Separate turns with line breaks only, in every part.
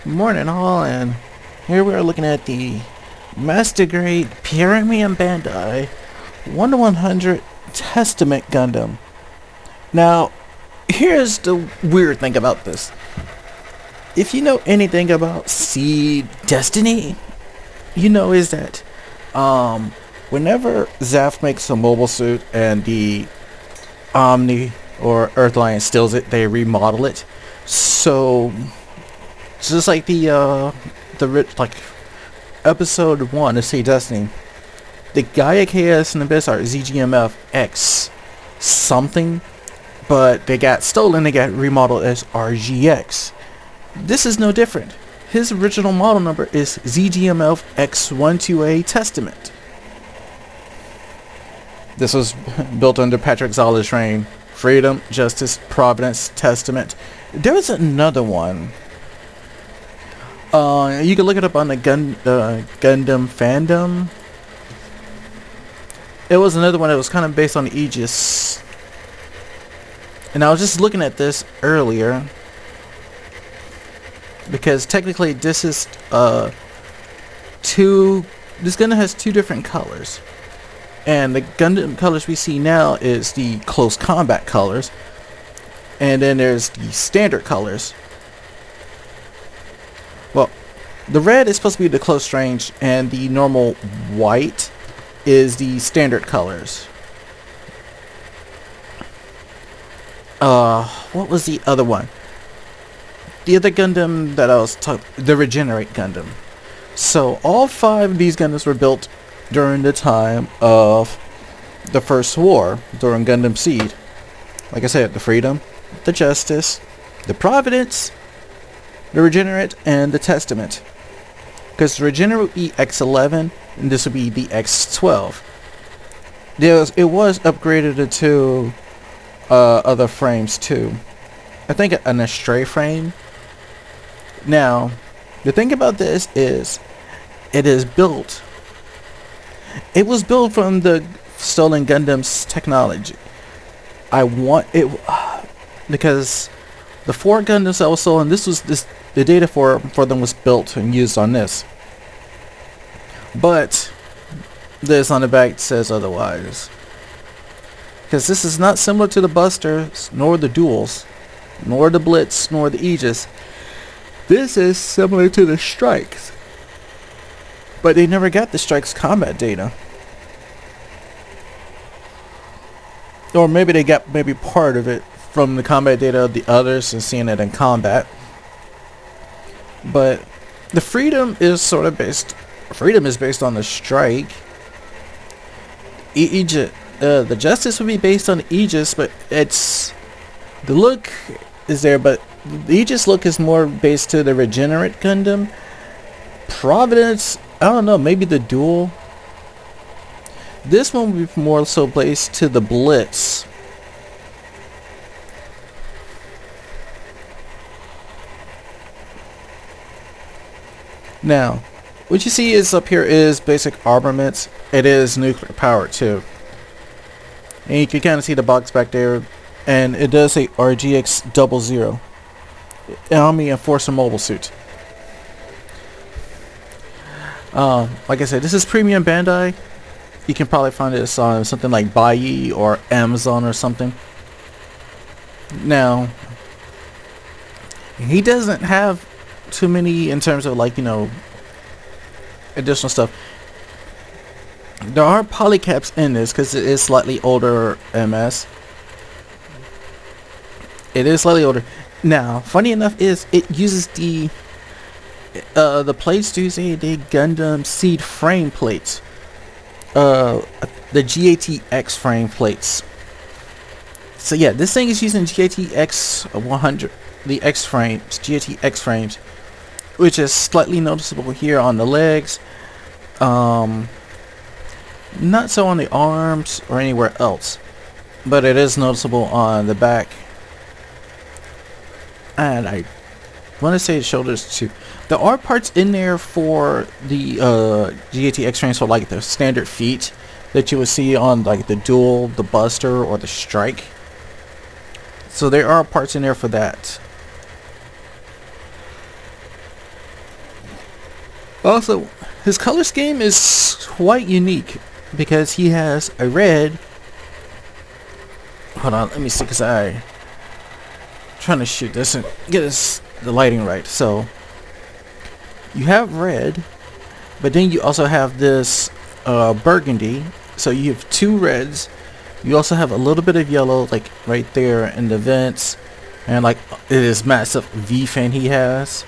Morning all, and here we are looking at the Master Grade Premium Bandai 1 to 100 Testament Gundam. Now, here's the weird thing about this. If you know anything about Seed Destiny, you know is that whenever Zaf makes a mobile suit and the Omni or Earth Alliance steals it, they remodel it. So just like like episode 1 of Seed Destiny, the Gaia KS and Abyss are ZGMF X something, but they got stolen, they got remodeled as RGX. This is no different. His original model number is ZGMF X12A Testament. This was built under Patrick Zala's reign. Freedom, Justice, Providence, Testament. There was another one. You can look it up on the Gundam fandom. It was another one that was kind of based on Aegis. And I was just looking at this earlier, because technically this is this Gundam has two different colors. And the Gundam colors we see now is the close combat colors. And then there's the standard colors. Well, the red is supposed to be the close range, and the normal white is the standard colors. What was the other one? The other Gundam that I was talking, the Regenerate Gundam. So all 5 of these Gundams were built during the time of the First War, during Gundam Seed. Like I said, the Freedom, the Justice, the Providence, the Regenerate, and the Testament. Because the Regenerate would be X11, and this would be the X12. It was upgraded to other frames too. I think an Astray frame. Now, the thing about this is, it was built from the stolen Gundam's technology. I want it because the 4 Gundams that was stolen, the data for them was built and used on this. But this on the back says otherwise. Because this is not similar to the Busters, nor the Duels, nor the Blitz, nor the Aegis. This is similar to the Strikes. But they never got the Strike's combat data. Or maybe they got part of it from the combat data of the others and seeing it in combat. But the Freedom is sort of based... Freedom is based on the Strike. The Justice would be based on the Aegis, but it's... The look is there, but the Aegis look is more based to the Regenerate Gundam. Providence... I don't know, maybe the Duel. This one would be more so based to the Blitz. Now, what you see is up here is basic armaments. It is nuclear powered too. And you can kind of see the box back there. And it does say RGX 00. Army Enforcer Mobile Suit. Like I said, this is Premium Bandai. You can probably find this on something like Buyee or Amazon or something. Now, he doesn't have too many in terms of, like, you know, additional stuff. There are polycaps in this because it is slightly older MS. It is slightly older. Now, funny enough is it uses the plates do say the Gundam Seed frame plates. The GATX frame plates. So yeah, this thing is using GATX 100, the X frames, GATX frames, which is slightly noticeable here on the legs. Not so on the arms or anywhere else, but it is noticeable on the back. And I want to say the shoulders too. There are parts in there for the GATX frames, for like the standard feet that you would see on like the Duel, the Buster, or the Strike. So there are parts in there for that. Also, his color scheme is quite unique because he has a red. Hold on, let me see, because I'm trying to shoot this and get the lighting right. So you have red, but then you also have this burgundy. So you have two reds. You also have a little bit of yellow, like right there in the vents, and like it is massive V fin he has.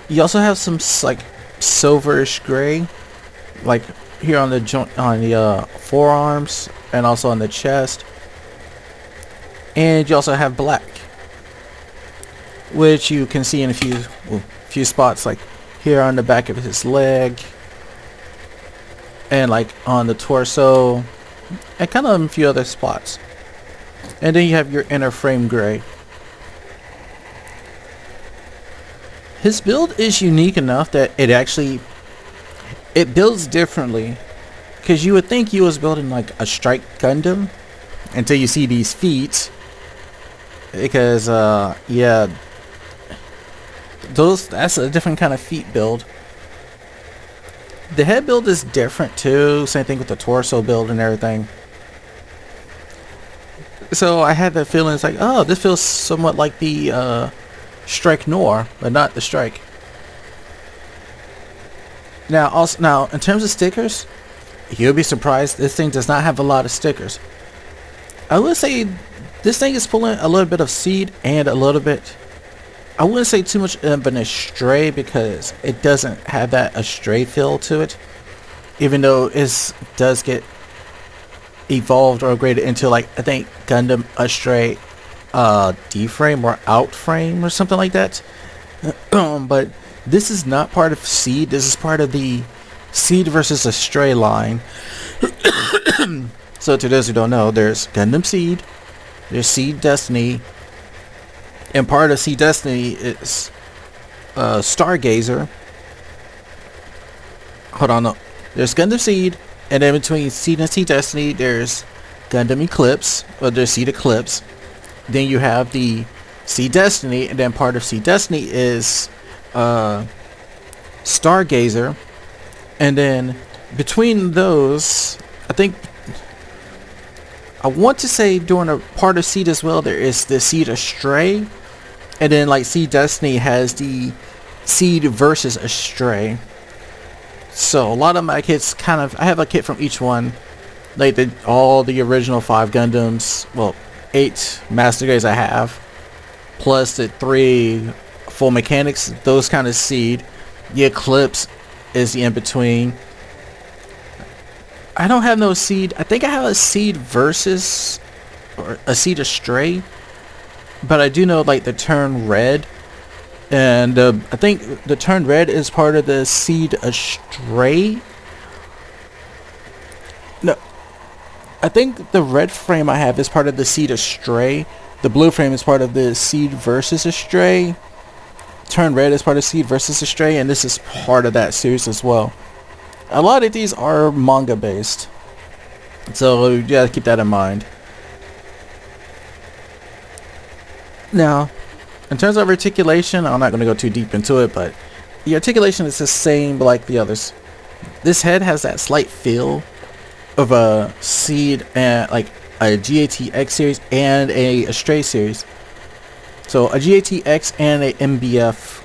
You also have some like silverish gray, like here on the joint, on the forearms, and also on the chest. And you also have black, which you can see in a few spots, like here on the back of his leg, and like on the torso, and kind of in a few other spots. And then you have your inner frame gray. His build is unique enough that it builds differently, because you would think he was building like a strike Gundam until you see these feet, because yeah, that's a different kind of feet build. The head build is different too, same thing with the torso build and everything. So I had the feeling, it's like, oh, this feels somewhat like the Strike Noir, but not the Strike. Now in terms of stickers, you'll be surprised this thing does not have a lot of stickers. I would say this thing is pulling a little bit of Seed and a little bit, I wouldn't say too much of an Astray, because it doesn't have that Astray feel to it, even though it does get evolved or upgraded into, like, I think Gundam Astray D-frame or out frame or something like that. But this is not part of Seed. This is part of the Seed versus Astray line. So to those who don't know, there's Gundam Seed, there's Seed Destiny, and part of Seed Destiny is Stargazer. Hold on, no. There's Gundam Seed, and then between Seed and Seed Destiny, there's Gundam Eclipse, or there's Seed Eclipse. Then you have the Seed Destiny, and then part of Seed Destiny is Stargazer. And then between those, I want to say during a part of Seed as well, there is the Seed Astray. And then like Seed Destiny has the Seed versus Astray. So a lot of my kits I have a kit from each one. Like all the original 5 Gundams, well, 8 Master Grades I have, plus the 3 full mechanics, those kind of Seed. The Eclipse is the in-between. I don't have no Seed. I think I have a Seed versus or a Seed Astray, but I do know like the Turn Red, and I think the Turn Red is part of the Seed Astray. No, I think the red frame I have is part of the Seed Astray. The blue frame is part of the Seed versus Astray. Turn Red is part of Seed versus Astray, and this is part of that series as well. A lot of these are manga based, so you gotta keep that in mind. Now, in terms of articulation, I'm not going to go too deep into it, but the articulation is the same like the others. This head has that slight feel of a Seed and like a GATX series and a Astray series. So a GATX and a MBF.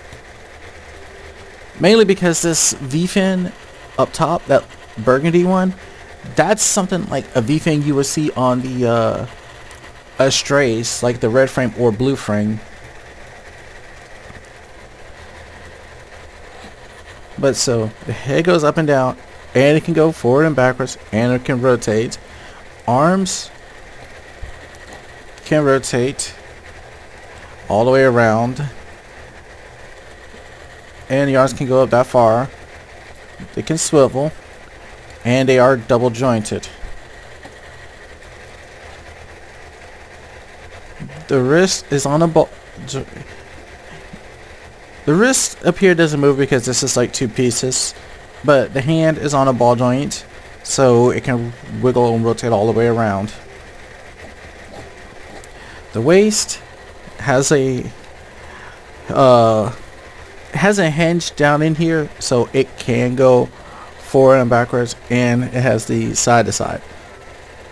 Mainly because this V-fin up top, that burgundy one, that's something like a V-fin you would see on the Astrays, like the red frame or blue frame. But so the head goes up and down, and it can go forward and backwards, and it can rotate. Arms can rotate all the way around, and the arms can go up that far. They can swivel, and they are double jointed. The wrist is on a ball. The wrist up here doesn't move because this is like 2 pieces, but the hand is on a ball joint, so it can wiggle and rotate all the way around. The waist has a hinge down in here, so it can go forward and backwards, and it has the side to side.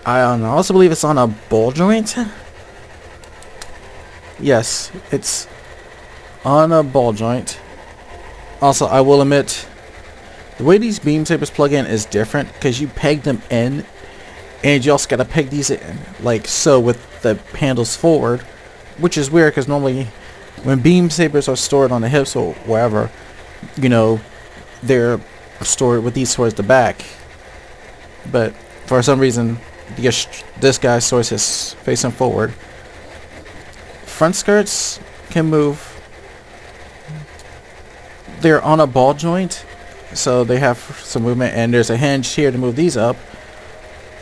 I also believe it's on a ball joint. Yes, it's on a ball joint. Also, I will admit, the way these beam sabers plug in is different because you peg them in, and you also gotta peg these in like so with the handles forward, which is weird because normally when beam sabers are stored on the hips or wherever, you know, they're stored with these towards the back. But for some reason, this guy stores his facing forward. Front skirts can move. They're on a ball joint, so they have some movement, and there's a hinge here to move these up.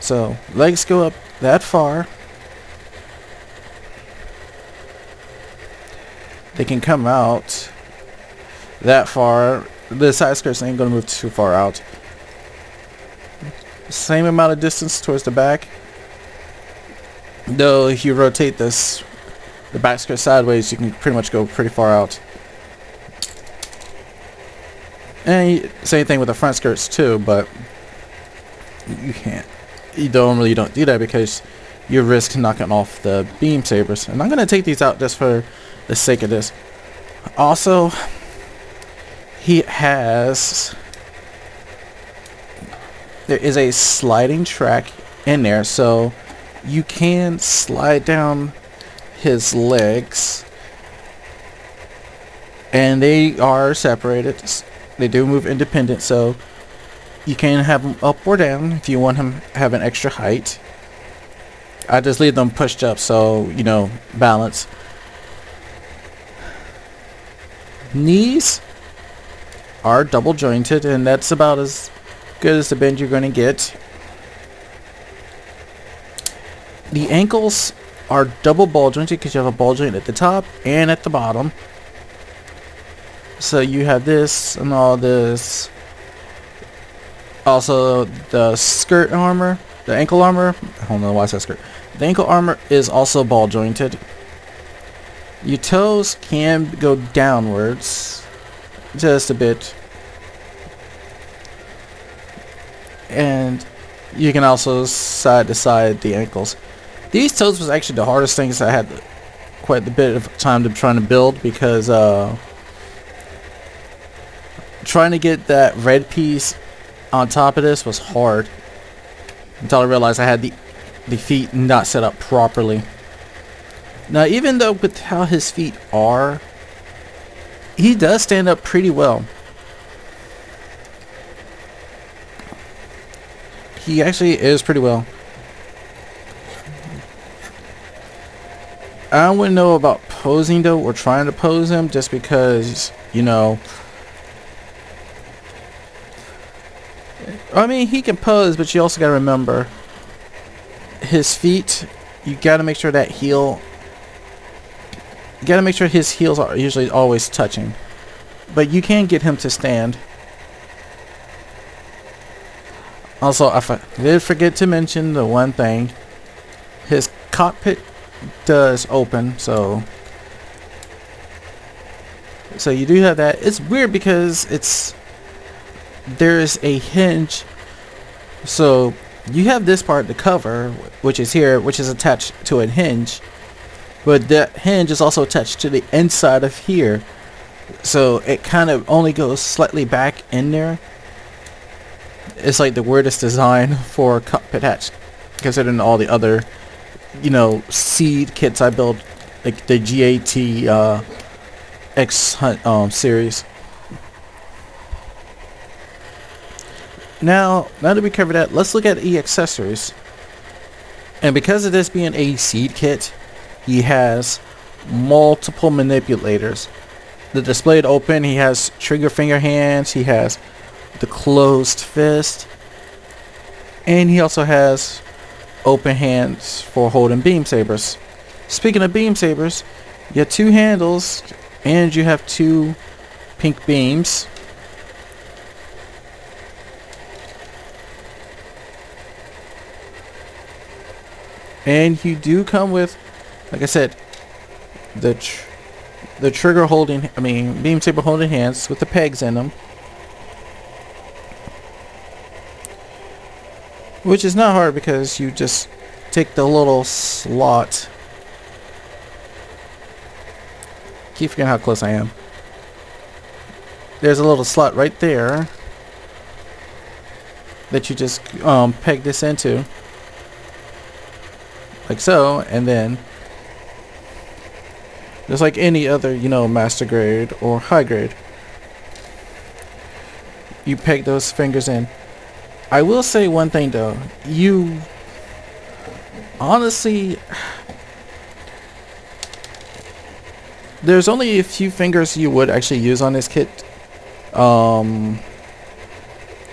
So legs go up that far. They can come out that far. The side skirts ain't gonna move too far out. Same amount of distance towards the back. Though if you rotate this, the back skirt sideways, you can pretty much go pretty far out. And same thing with the front skirts too, but you can't. You don't do that because you risk knocking off the beam sabers. And I'm gonna take these out just for the sake of this. Also, there is a sliding track in there, so you can slide down his legs, and they are separated. They do move independent, so you can have them up or down if you want him to have an extra height. I just leave them pushed up, so you know, balance. Knees are double jointed, and that's about as good as the bend you're going to get. The ankles are double ball jointed because you have a ball joint at the top and at the bottom. So you have this and all this. Also, the skirt armor, the ankle armor, I don't know why I said skirt. The ankle armor is also ball jointed. Your toes can go downwards just a bit. And you can also side to side the ankles. These toes was actually the hardest things I had quite a bit of time to trying to build, because trying to get that red piece on top of this was hard until I realized I had the feet not set up properly. Now, even though with how his feet are, he does stand up pretty well. He actually is pretty well. I wouldn't know about posing though, or trying to pose him, just because, you know, I mean, he can pose, but you also gotta remember his feet. You gotta make sure that heel, you gotta make sure his heels are usually always touching, but you can get him to stand. Also, I did forget to mention the one thing. His cockpit does open, so you do have that. It's weird because there's a hinge, so you have this part to cover, which is here, which is attached to a hinge, but that hinge is also attached to the inside of here, so it kind of only goes slightly back in there. It's like the weirdest design for a cockpit hatch, considering all the other, you know, seed kits I build, like the GAT X Hunt series. Now that we covered that, let's look at the accessories. And because of this being a seed kit, he has multiple manipulators. The displayed open, he has trigger finger hands, he has the closed fist, and he also has open hands for holding beam sabers. Speaking of beam sabers, you have two handles and you have two pink beams. And you do come with Like I said, the trigger holding, beam saber holding hands with the pegs in them. Which is not hard because you just take the little slot. Keep forgetting how close I am. There's a little slot right there that you just peg this into. Like so, and then just like any other, master grade or high grade, you peg those fingers in. I will say one thing though, you honestly, there's only a few fingers you would actually use on this kit.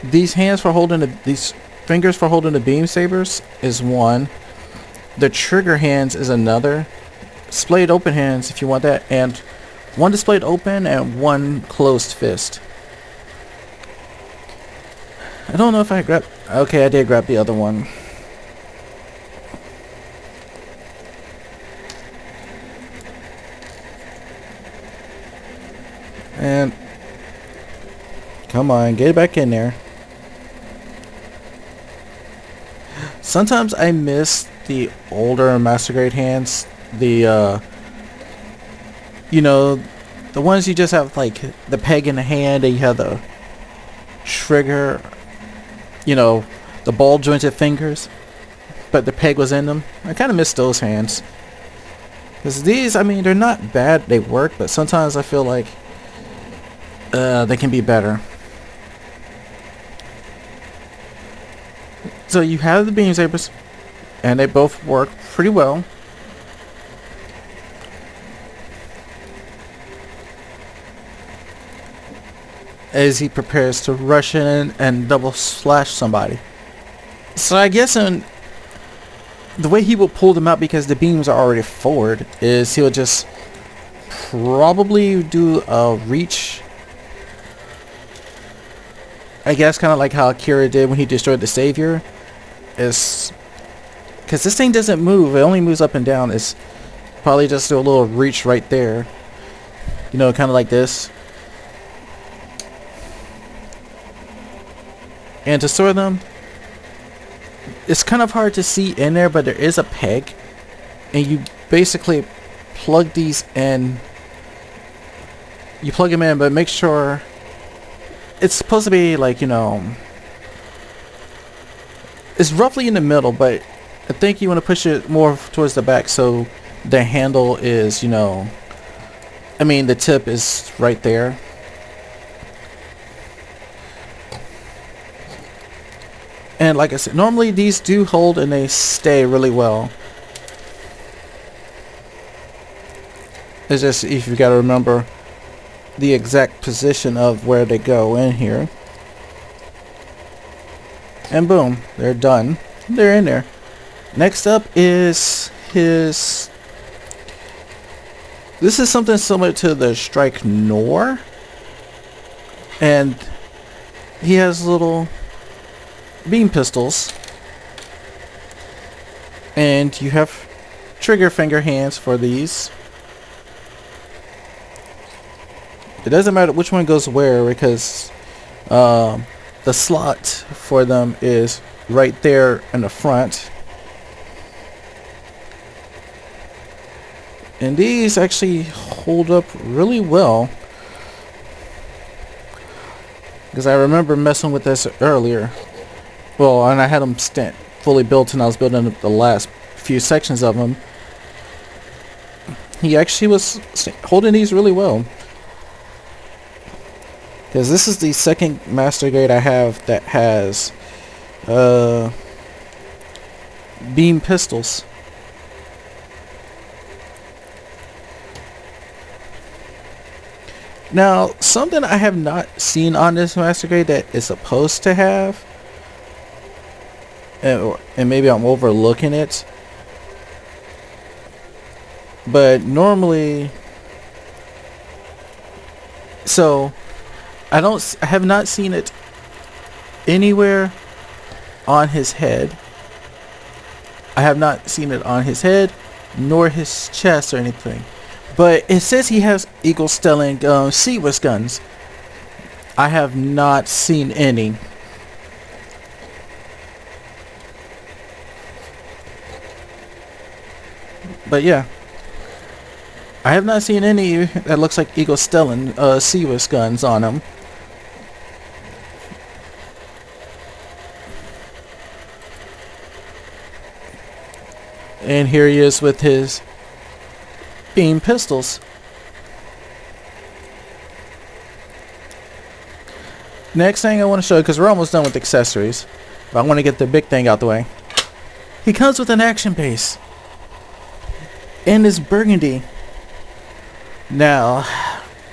These hands for holding these fingers for holding the beam sabers is one. The trigger hands is another. Displayed open hands if you want that, and one displayed open and one closed fist. I don't know if I grabbed... Okay, I did grab the other one. And... come on, get it back in there. Sometimes I miss the older master grade hands. The the ones you just have like the peg in the hand and you have the trigger, the ball jointed fingers, but the peg was in them. I kind of miss those hands. Because these, they're not bad, they work, but sometimes I feel like they can be better. So you have the beam sabers, and they both work pretty well. As he prepares to rush in and double slash somebody. So I guess the way he will pull them out, because the beams are already forward, is he'll just probably do a reach. I guess kind of like how Kira did when he destroyed the Savior. Is because this thing doesn't move, it only moves up and down. It's probably just do a little reach right there. Kind of like this. And to store them, it's kind of hard to see in there, but there is a peg, and you basically plug these in. You plug them in, but make sure it's supposed to be like, it's roughly in the middle, but I think you want to push it more towards the back so the handle is, the tip is right there. And like I said, normally these do hold and they stay really well. It's just if you gotta remember the exact position of where they go in here. And boom, they're done. They're in there. Next up is his... This is something similar to the Strike Nor. And he has little beam pistols, and you have trigger finger hands for these. It doesn't matter which one goes where, because the slot for them is right there in the front. And these actually hold up really well, because I remember messing with this earlier. Well, and I had them fully built, and I was building the last few sections of them. He actually was holding these really well. Because this is the second master grade I have that has beam pistols. Now, something I have not seen on this master grade that is supposed to have, and maybe I'm overlooking it, but normally, so I have not seen it anywhere on his head. I have not seen it on his head nor his chest or anything. But it says he has Eagle Stelling Seawiss guns. I have not seen any. But yeah, I have not seen any that looks like Eagle Stelling Seawiss guns on him. And here he is with his beam pistols. Next thing I want to show you, because we're almost done with accessories, but I want to get the big thing out the way. He comes with an action base. And it's burgundy. Now,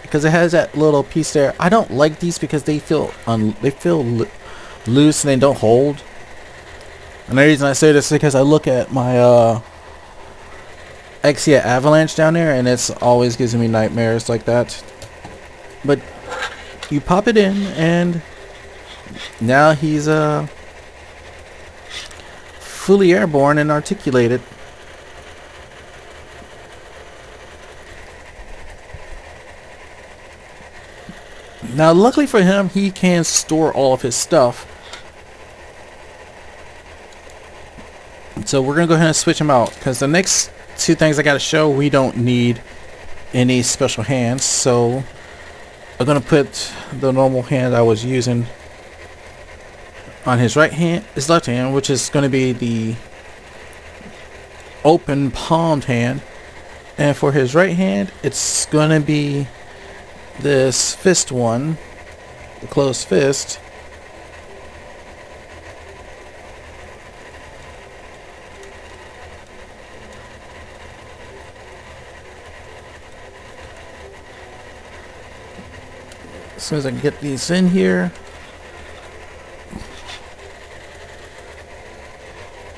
because it has that little piece there, I don't like these because they feel loose and they don't hold. And the reason I say this is because I look at my Exia Avalanche down there, and it's always gives me nightmares like that. But you pop it in, and now he's fully airborne and articulated. Now, luckily for him, he can store all of his stuff. So we're going to go ahead and switch him out, because the next two things I got to show, we don't need any special hands. So I'm going to put the normal hand I was using on his right hand, his left hand, which is going to be the open palmed hand. And for his right hand, it's going to be this fist one, the closed fist. As soon as I can get these in here.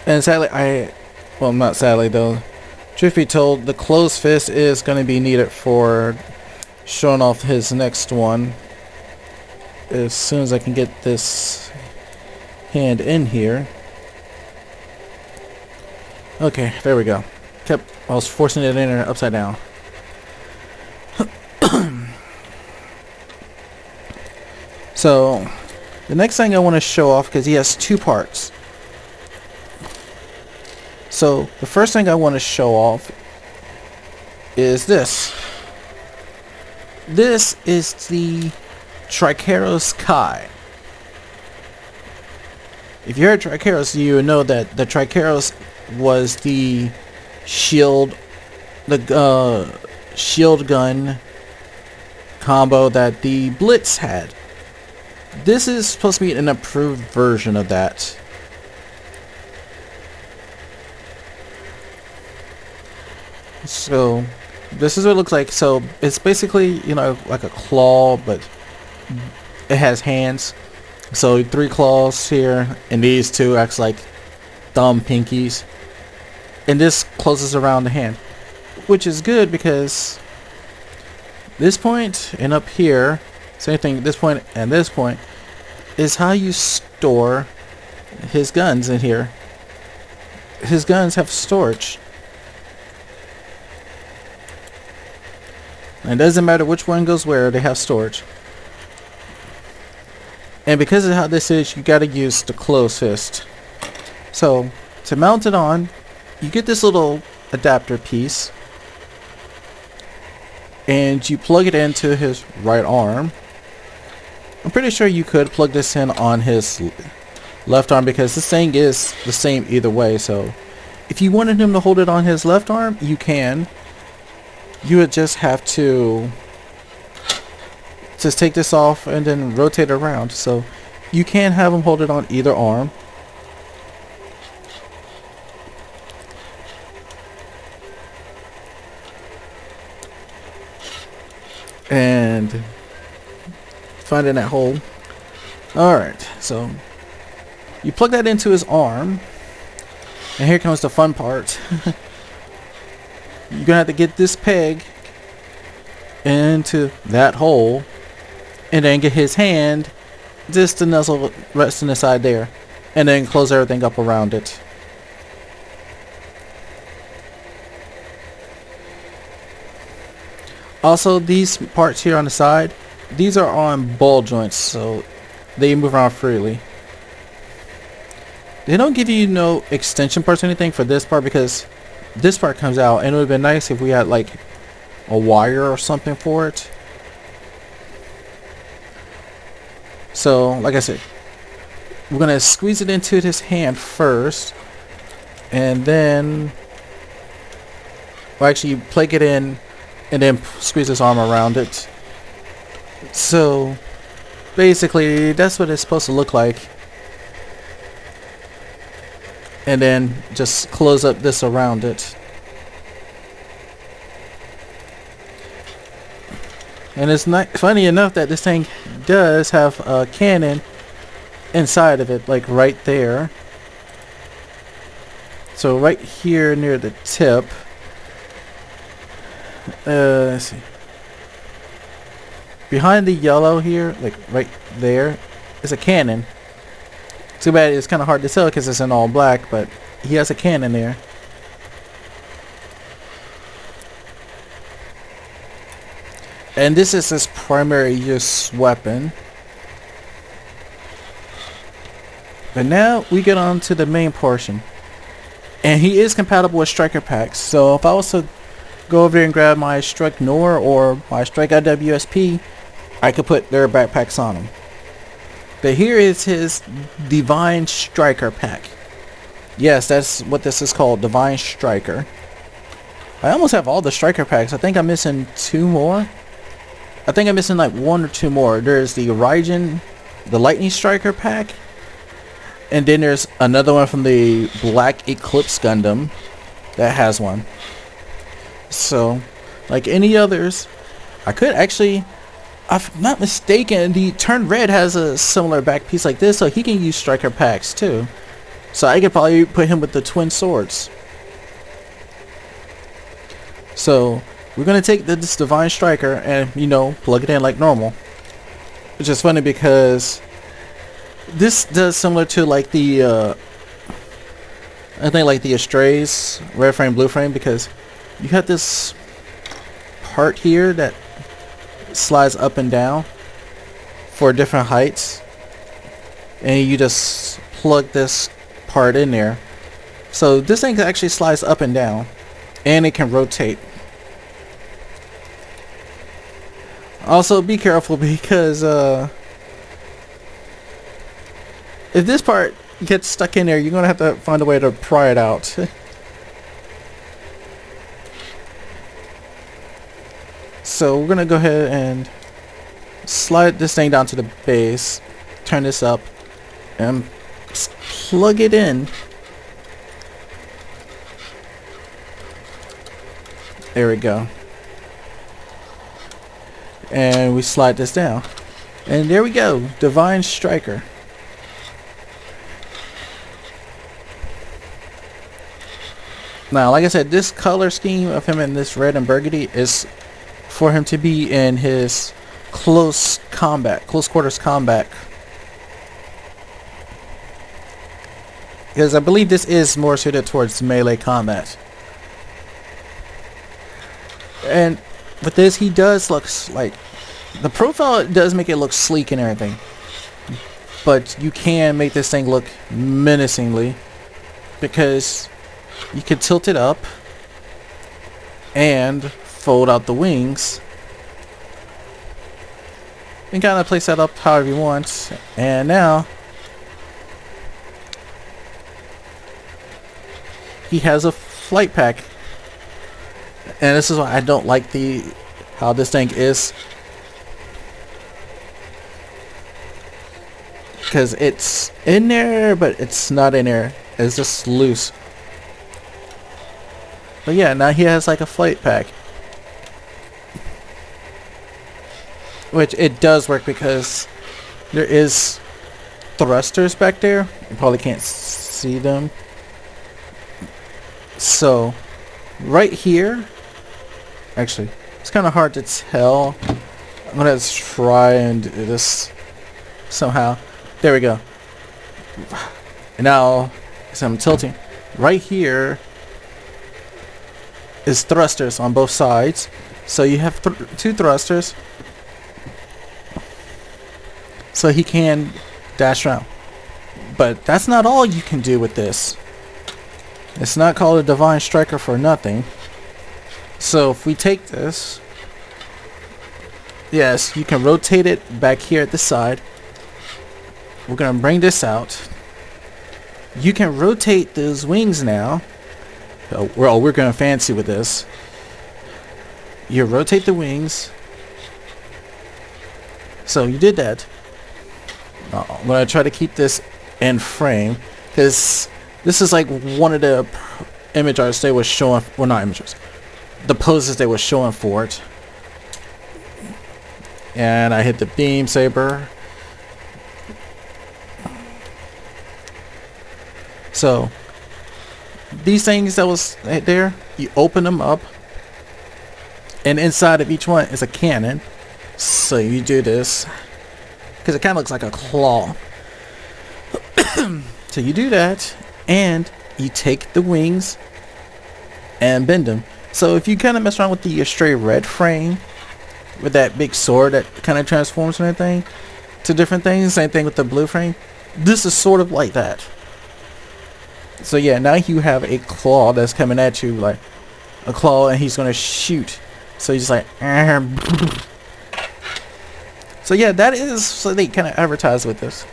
And sadly, well, not sadly though, truth be told, the closed fist is going to be needed for showing off his next one. As soon as I can get this hand in here. Okay, there we go. I was forcing it in there upside down. So, the next thing I want to show off, because he has two parts. So, the first thing I want to show off is this. This is the Triceros Kai. If you heard Triceros, you know that the Triceros was the shield gun combo that the Blitz had. This is supposed to be an improved version of that. So this is what it looks like. So it's basically, you know, like a claw, but it has hands. So 3 claws here, and these 2 acts like thumb pinkies. And this closes around the hand, which is good because this point and up here, same thing, this point and this point, is how you store his guns in here. His guns have storage. And it doesn't matter which one goes where, they have storage. And because of how this is, you gotta use the closed fist. So, to mount it on, you get this little adapter piece. And you plug it into his right arm. I'm pretty sure you could plug this in on his left arm, because this thing is the same either way. So, if you wanted him to hold it on his left arm, you can. You would just have to just take this off and then rotate it around. So you can have him hold it on either arm. And finding that hole. Alright, so you plug that into his arm. And here comes the fun part. You're gonna have to get this peg into that hole, and then get his hand just to nuzzle resting inside there, and then close everything up around it. Also, these parts here on the side, these are on ball joints, so they move around freely. They don't give you no extension parts or anything for this part because this part comes out, and it would have been nice if we had like a wire or something for it. So, like I said, we're gonna squeeze it into his hand first, and then we'll actually plug it in and then squeeze his arm around it. So basically that's what it's supposed to look like, and then just close up this around it. And it's not funny enough that this thing does have a cannon inside of it, like right there. So right here near the tip, let's see, behind the yellow here, like right there, is a cannon. Too bad it's kind of hard to tell because it's in all black, but he has a cannon there. And this is his primary use weapon. But now we get on to the main portion. And he is compatible with striker packs. So if I was to go over there and grab my Strike Nor or my Strike IWSP, I could put their backpacks on him. But here is his Divine Striker pack. Yes, that's what this is called, Divine Striker. I almost have all the striker packs. I think I'm missing 2 more. I think I'm missing like 1 or 2 more. There's the Raijin, the Lightning Striker pack. And then there's another one from the Black Eclipse Gundam that has one. So, like any others, I could actually, if I'm not mistaken, the Turn Red has a similar back piece like this, so he can use striker packs too. So I could probably put him with the twin swords. So we're gonna take this Divine Striker and, you know, plug it in like normal. Which is funny because this does similar to like the I think like the Astrays red frame blue frame, because you have this part here that slides up and down for different heights, and you just plug this part in there. So this thing actually slides up and down, and it can rotate. Also be careful because if this part gets stuck in there, you're gonna have to find a way to pry it out. So we're gonna go ahead and slide this thing down to the base, turn this up, and plug it in. There we go. And we slide this down. And there we go, Divine Striker. Now, like I said, this color scheme of him in this red and burgundy is for him to be in his close quarters combat. Because I believe this is more suited towards melee combat. And with this, he does look like, the profile does make it look sleek and everything, but you can make this thing look menacingly because you can tilt it up and fold out the wings and kind of place that up however you want. And now he has a flight pack. And this is why I don't like how this thing is, because it's in there but it's not in there, it's just loose. But yeah, now he has like a flight pack, which it does work because there is thrusters back there. You probably can't see them. So right here, actually it's kind of hard to tell. I'm gonna try and do this somehow. There we go. And now, as I'm tilting right here, is thrusters on both sides. So you have two thrusters. So he can dash around. But that's not all you can do with this. It's not called a Divine Striker for nothing. So if we take this, yes, you can rotate it back here at the side. We're going to bring this out. You can rotate those wings now. Oh, we're going fancy with this. You rotate the wings. So you did that. I'm going to try to keep this in frame, because this is like one of the image arts they were showing. Well, not images. The poses they were showing for it. And I hit the beam saber. So these things that was there, you open them up, and inside of each one is a cannon. So you do this because it kind of looks like a claw. So you do that, and you take the wings and bend them. So if you kind of mess around with the Astray red frame with that big sword that kind of transforms from anything to different things, same thing with the blue frame, this is sort of like that. So yeah, now you have a claw that's coming at you, like a claw, and he's gonna shoot. So he's just like, so yeah, that is, so they kind of advertise with this.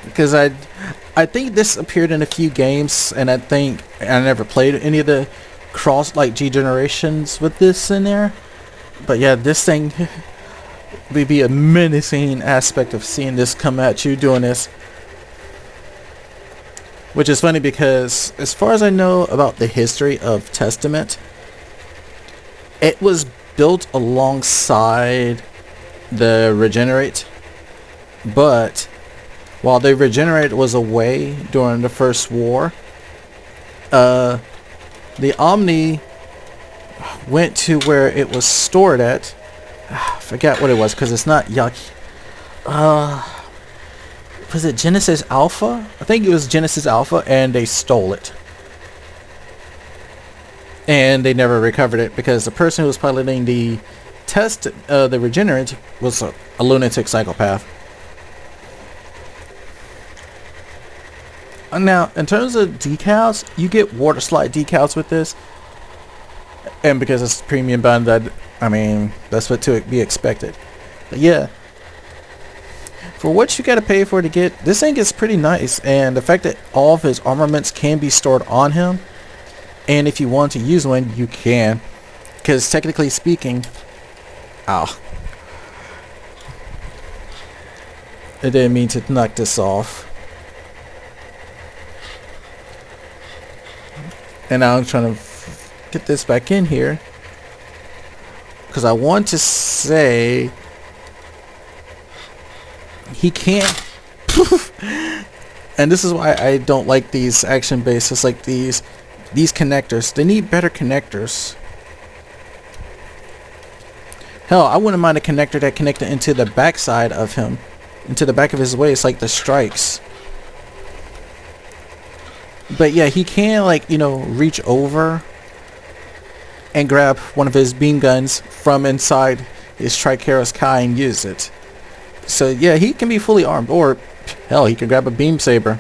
Because I think this appeared in a few games, and I think I never played any of the cross like G generations with this in there. But yeah, this thing would be a menacing aspect of seeing this come at you doing this. Which is funny because as far as I know about the history of Testament, it was built alongside the Regenerate, but while the Regenerate was away during the First War, the Omni went to where it was stored at. I forgot what it was, because it's not Yaki. Was it Genesis Alpha? I think it was Genesis Alpha, and they stole it. And they never recovered it because the person who was piloting the the Regenerate was a lunatic psychopath. Now, in terms of decals, you get water slide decals with this. And because it's premium Bandai, I mean, that's what to be expected. But yeah, for what you gotta pay for to get, this thing is pretty nice. And the fact that all of his armaments can be stored on him, and if you want to use one, you can. Because technically speaking, ow. I didn't mean to knock this off. And now I'm trying to get this back in here, because I want to say he can't. And this is why I don't like these action bases, like these connectors. They need better connectors. Hell, I wouldn't mind a connector that connected into the backside of him, into the back of his waist, like the strikes. But yeah, he can, like, you know, reach over and grab one of his beam guns from inside his Triceros Kai and use it. So yeah, he can be fully armed, or hell, he can grab a beam saber.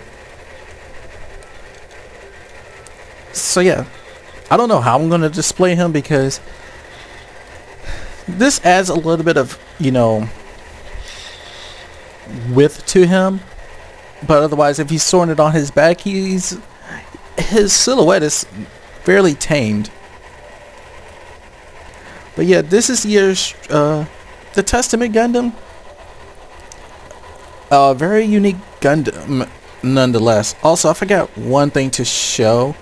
So yeah, I don't know how I'm going to display him, because this adds a little bit of, you know, width to him. But otherwise, if he's soaring it on his back, his silhouette is fairly tamed. But yeah, this is the Testament Gundam. Very unique Gundam nonetheless. Also, I forgot one thing to show,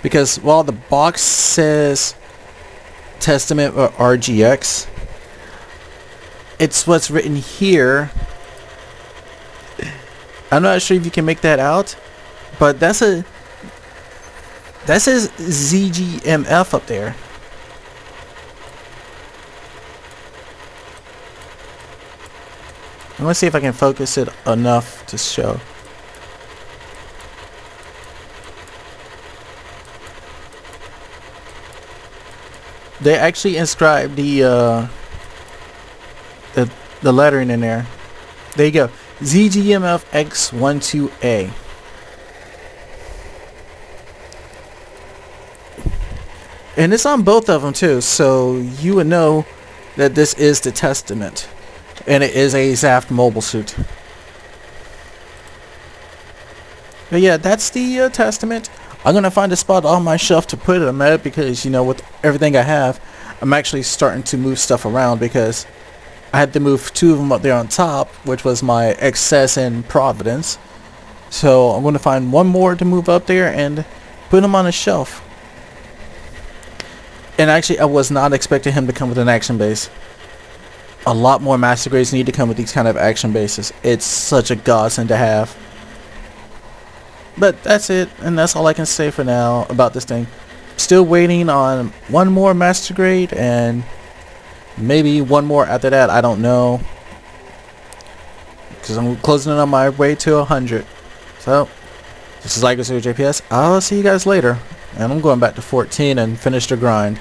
because while the box says Testament or RGX, it's what's written here. I'm not sure if you can make that out, but that says ZGMF up there. I'm gonna see if I can focus it enough to show. They actually inscribed the lettering in there. There you go. ZGMF X12A. And it's on both of them too, so you would know that this is the Testament. And it is a Zaft mobile suit. But yeah, that's the Testament. I'm going to find a spot on my shelf to put them at because, you know, with everything I have, I'm actually starting to move stuff around because I had to move 2 of them up there on top, which was my Excess and Providence. So I'm going to find 1 more to move up there and put them on a shelf. And actually, I was not expecting him to come with an action base. A lot more Master Grades need to come with these kind of action bases. It's such a godsend to have. But that's it, and that's all I can say for now about this thing. Still waiting on 1 more Master Grade, and maybe 1 more after that, I don't know. Because I'm closing in on my way to 100. So, this is Like JPS. I'll see you guys later. And I'm going back to 14 and finish the grind.